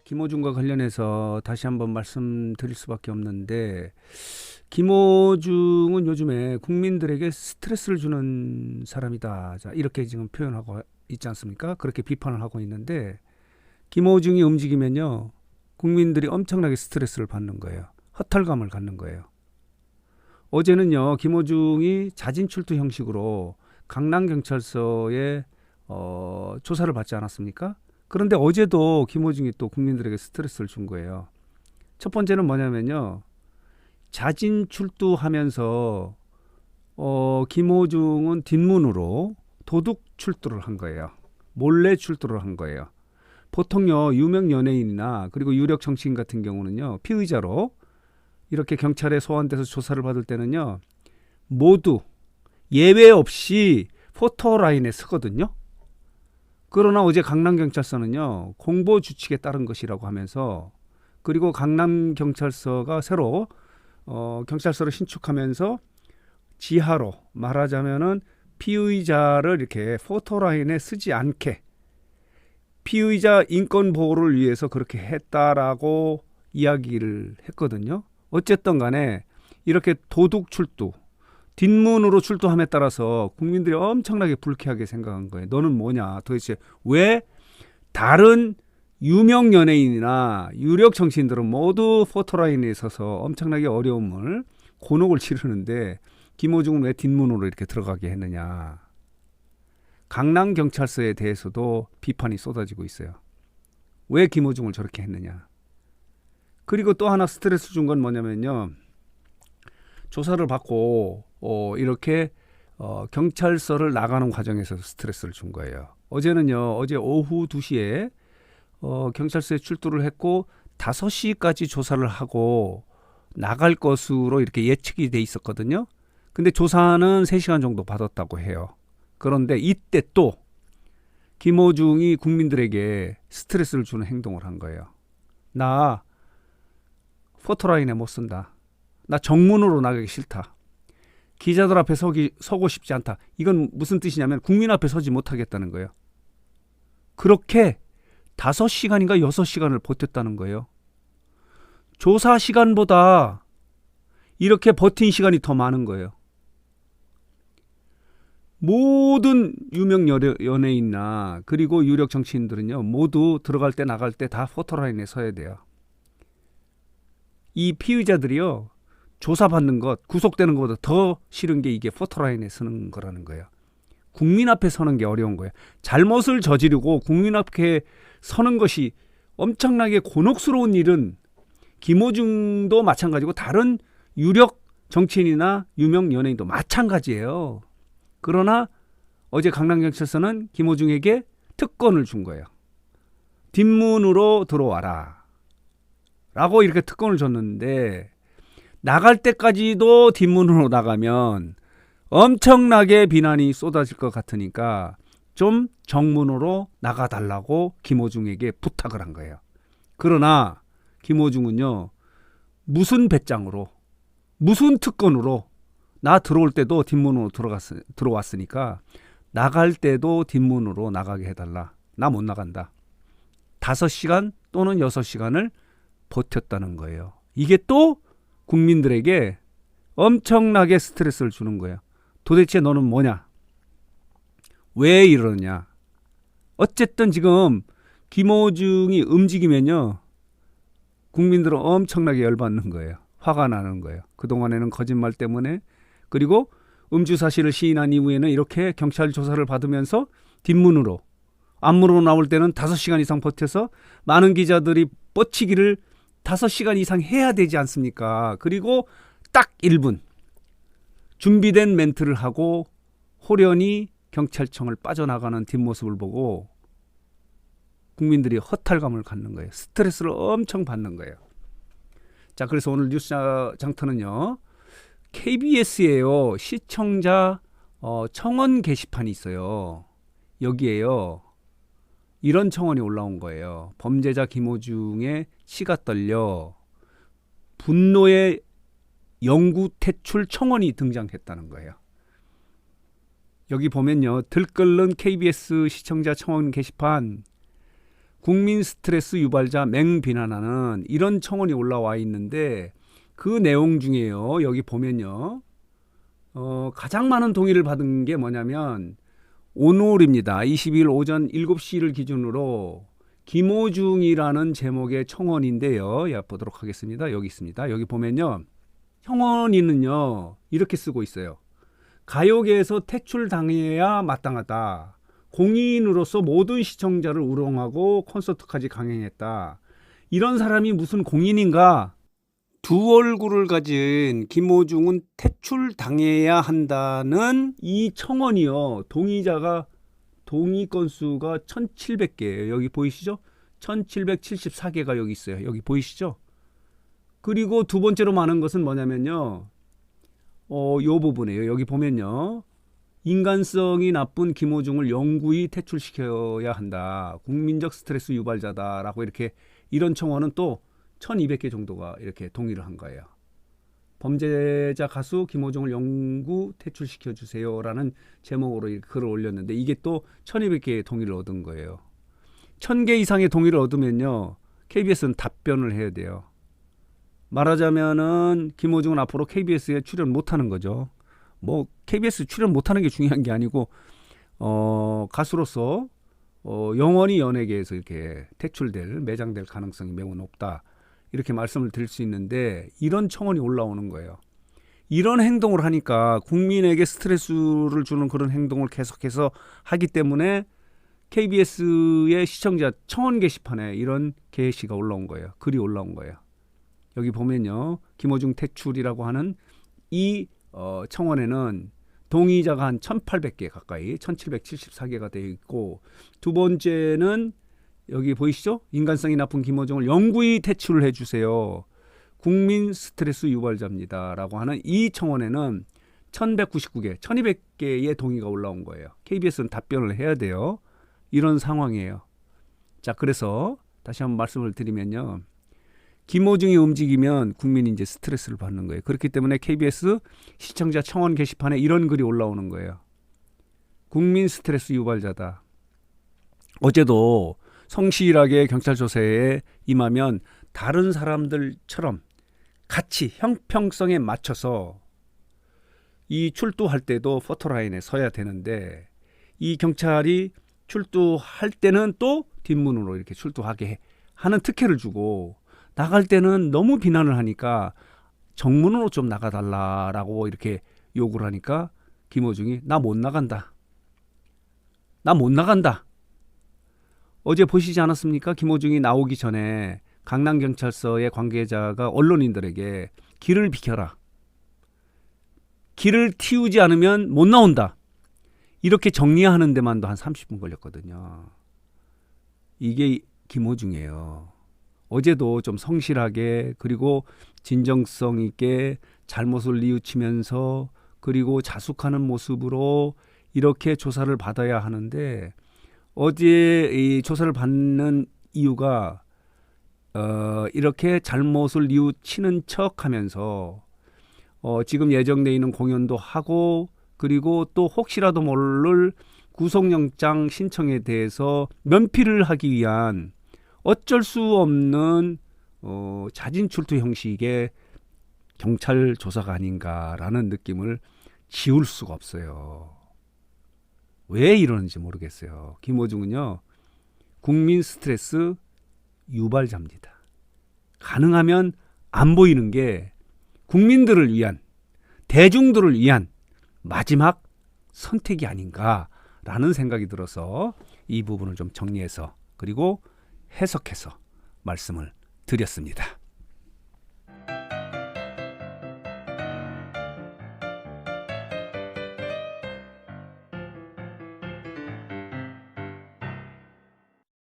김어준과 관련해서 다시 한번 말씀드릴 수밖에 없는데, 김어준은 요즘에 국민들에게 스트레스를 주는 사람이다. 자, 이렇게 지금 표현하고 있지 않습니까? 그렇게 비판을 하고 있는데, 김어준이 움직이면요, 국민들이 엄청나게 스트레스를 받는 거예요. 허탈감을 갖는 거예요. 어제는요, 김어준이 자진출두 형식으로 강남경찰서에 조사를 받지 않았습니까? 그런데 어제도 김어준이 또 국민들에게 스트레스를 준 거예요. 첫 번째는 뭐냐면요, 자진 출두하면서 김어준은 뒷문으로 도둑 출두를 한 거예요. 몰래 출두를 한 거예요. 보통요, 유명 연예인이나 그리고 유력 정치인 같은 경우는요, 피의자로 이렇게 경찰에 소환돼서 조사를 받을 때는요, 모두 예외 없이 포토라인에 서거든요. 그러나 어제 강남경찰서는요, 공보 규칙에 따른 것이라고 하면서, 그리고 강남경찰서가 새로 경찰서를 신축하면서 지하로 말하자면은 피의자를 이렇게 포토라인에 쓰지 않게 피의자 인권 보호를 위해서 그렇게 했다라고 이야기를 했거든요. 어쨌든 간에 이렇게 도둑 출두, 뒷문으로 출두함에 따라서 국민들이 엄청나게 불쾌하게 생각한 거예요. 너는 뭐냐? 도대체 왜 다른 유명 연예인이나 유력 정치인들은 모두 포토라인에 있어서 엄청나게 어려움을 곤혹을 치르는데 김어준은 왜 뒷문으로 이렇게 들어가게 했느냐. 강남경찰서에 대해서도 비판이 쏟아지고 있어요. 왜 김어준을 저렇게 했느냐. 그리고 또 하나 스트레스 준 건 뭐냐면요, 조사를 받고 이렇게 경찰서를 나가는 과정에서 스트레스를 준 거예요. 어제는요, 어제 오후 2시에 경찰서에 출두를 했고 5시까지 조사를 하고 나갈 것으로 이렇게 예측이 돼 있었거든요. 근데 조사는 3시간 정도 받았다고 해요. 그런데 이때 또 김어준이 국민들에게 스트레스를 주는 행동을 한 거예요. 나 포토라인에 못 쓴다. 나 정문으로 나가기 싫다. 기자들 앞에 서고 싶지 않다. 이건 무슨 뜻이냐면 국민 앞에 서지 못하겠다는 거예요. 그렇게 5시간인가 6시간을 버텼다는 거예요. 조사 시간보다 이렇게 버틴 시간이 더 많은 거예요. 모든 유명 연예인이나 그리고 유력 정치인들은요, 모두 들어갈 때 나갈 때 다 포토라인에 서야 돼요. 이 피의자들이요, 조사받는 것, 구속되는 것보다 더 싫은 게 이게 포토라인에 서는 거라는 거예요. 국민 앞에 서는 게 어려운 거예요. 잘못을 저지르고 국민 앞에 서는 것이 엄청나게 곤혹스러운 일은 김어준도 마찬가지고 다른 유력 정치인이나 유명 연예인도 마찬가지예요. 그러나 어제 강남경찰서는 김어준에게 특권을 준 거예요. 뒷문으로 들어와라 라고 이렇게 특권을 줬는데, 나갈 때까지도 뒷문으로 나가면 엄청나게 비난이 쏟아질 것 같으니까 좀 정문으로 나가달라고 김어준에게 부탁을 한 거예요. 그러나 김어준은요, 무슨 배짱으로, 무슨 특권으로, 나 들어올 때도 뒷문으로 들어왔으니까 나갈 때도 뒷문으로 나가게 해달라. 나 못 나간다. 5시간 또는 6시간을 버텼다는 거예요. 이게 또 국민들에게 엄청나게 스트레스를 주는 거예요. 도대체 너는 뭐냐? 왜 이러냐? 어쨌든 지금 김어준이 움직이면요, 국민들은 엄청나게 열받는 거예요. 화가 나는 거예요. 그동안에는 거짓말 때문에, 그리고 음주 사실을 시인한 이후에는 이렇게 경찰 조사를 받으면서 뒷문으로, 앞문으로 나올 때는 5시간 이상 버텨서 많은 기자들이 뻗치기를 5시간 이상 해야 되지 않습니까? 그리고 딱 1분 준비된 멘트를 하고 호련히 경찰청을 빠져나가는 뒷모습을 보고 국민들이 허탈감을 갖는 거예요. 스트레스를 엄청 받는 거예요. 자, 그래서 오늘 뉴스 장터는요, KBS에요, 시청자 청원 게시판이 있어요. 여기에요, 이런 청원이 올라온 거예요. 범죄자 김어준의 치가 떨려 분노의 영구 퇴출 청원이 등장했다는 거예요. 여기 보면요, 들끓는 KBS 시청자 청원 게시판, 국민 스트레스 유발자 맹비난하는 이런 청원이 올라와 있는데 그 내용 중에요. 여기 보면요. 가장 많은 동의를 받은 게 뭐냐면 오늘입니다. 22일 오전 7시를 기준으로 김호중이라는 제목의 청원인데요. 보도록 하겠습니다. 여기 있습니다. 여기 보면요. 청원인은요. 이렇게 쓰고 있어요. 가요계에서 퇴출당해야 마땅하다. 공인으로서 모든 시청자를 우롱하고 콘서트까지 강행했다. 이런 사람이 무슨 공인인가? 두 얼굴을 가진 김호중은 퇴출당해야 한다는 이 청원이요. 동의 건수가 1700개예요. 여기 보이시죠? 1774개가 여기 있어요. 여기 보이시죠? 그리고 두 번째로 많은 것은 뭐냐면요. 요 부분이에요. 여기 보면요. 인간성이 나쁜 김호중을 영구히 퇴출시켜야 한다. 국민적 스트레스 유발자다라고 이렇게 이런 청원은 또 1200개 정도가 이렇게 동의를 한 거예요. 범죄자 가수 김호중을 영구 퇴출시켜 주세요라는 제목으로 글을 올렸는데 이게 또 1200개의 동의를 얻은 거예요. 1000개 이상의 동의를 얻으면요. KBS는 답변을 해야 돼요. 말하자면은 김호중은 앞으로 KBS에 출연 못하는 거죠. 뭐 KBS 출연 못하는 게 중요한 게 아니고 가수로서 영원히 연예계에서 이렇게 퇴출될 매장될 가능성이 매우 높다. 이렇게 말씀을 드릴 수 있는데 이런 청원이 올라오는 거예요. 이런 행동을 하니까 국민에게 스트레스를 주는 그런 행동을 계속해서 하기 때문에 KBS의 시청자 청원 게시판에 이런 게시가 올라온 거예요. 글이 올라온 거예요. 여기 보면요. 김호중 퇴출이라고 하는 이 청원에는 동의자가 한 1800개 가까이 1774개가 되어 있고 두 번째는 여기 보이시죠? 인간성이 나쁜 김호중을 영구히 퇴출을 해주세요. 국민 스트레스 유발자입니다. 라고 하는 이 청원에는 1199개, 1200개의 동의가 올라온 거예요. KBS는 답변을 해야 돼요. 이런 상황이에요. 자, 그래서 다시 한번 말씀을 드리면요. 김호중이 움직이면 국민이 이제 스트레스를 받는 거예요. 그렇기 때문에 KBS 시청자 청원 게시판에 이런 글이 올라오는 거예요. 국민 스트레스 유발자다. 어제도 성실하게 경찰 조사에 임하면 다른 사람들처럼 같이 형평성에 맞춰서 이 출두할 때도 포토라인에 서야 되는데 이 경찰이 출두할 때는 또 뒷문으로 이렇게 출두하게 하는 특혜를 주고 나갈 때는 너무 비난을 하니까 정문으로 좀 나가달라라고 이렇게 요구를 하니까 김호중이 나 못 나간다. 나 못 나간다. 어제 보시지 않았습니까? 김호중이 나오기 전에 강남경찰서의 관계자가 언론인들에게 길을 비켜라. 길을 틔우지 않으면 못 나온다. 이렇게 정리하는 데만도 한 30분 걸렸거든요. 이게 김호중이에요. 어제도 좀 성실하게 그리고 진정성 있게 잘못을 뉘우치면서 그리고 자숙하는 모습으로 이렇게 조사를 받아야 하는데 어제 이 조사를 받는 이유가 이렇게 잘못을 뉘우치는 척하면서 지금 예정돼 있는 공연도 하고 그리고 또 혹시라도 모를 구속영장 신청에 대해서 면피를 하기 위한 어쩔 수 없는 자진 출두 형식의 경찰 조사가 아닌가라는 느낌을 지울 수가 없어요. 왜 이러는지 모르겠어요. 김호중은요. 국민 스트레스 유발자입니다. 가능하면 안 보이는 게 국민들을 위한 대중들을 위한 마지막 선택이 아닌가라는 생각이 들어서 이 부분을 좀 정리해서 그리고 해석해서 말씀을 드렸습니다.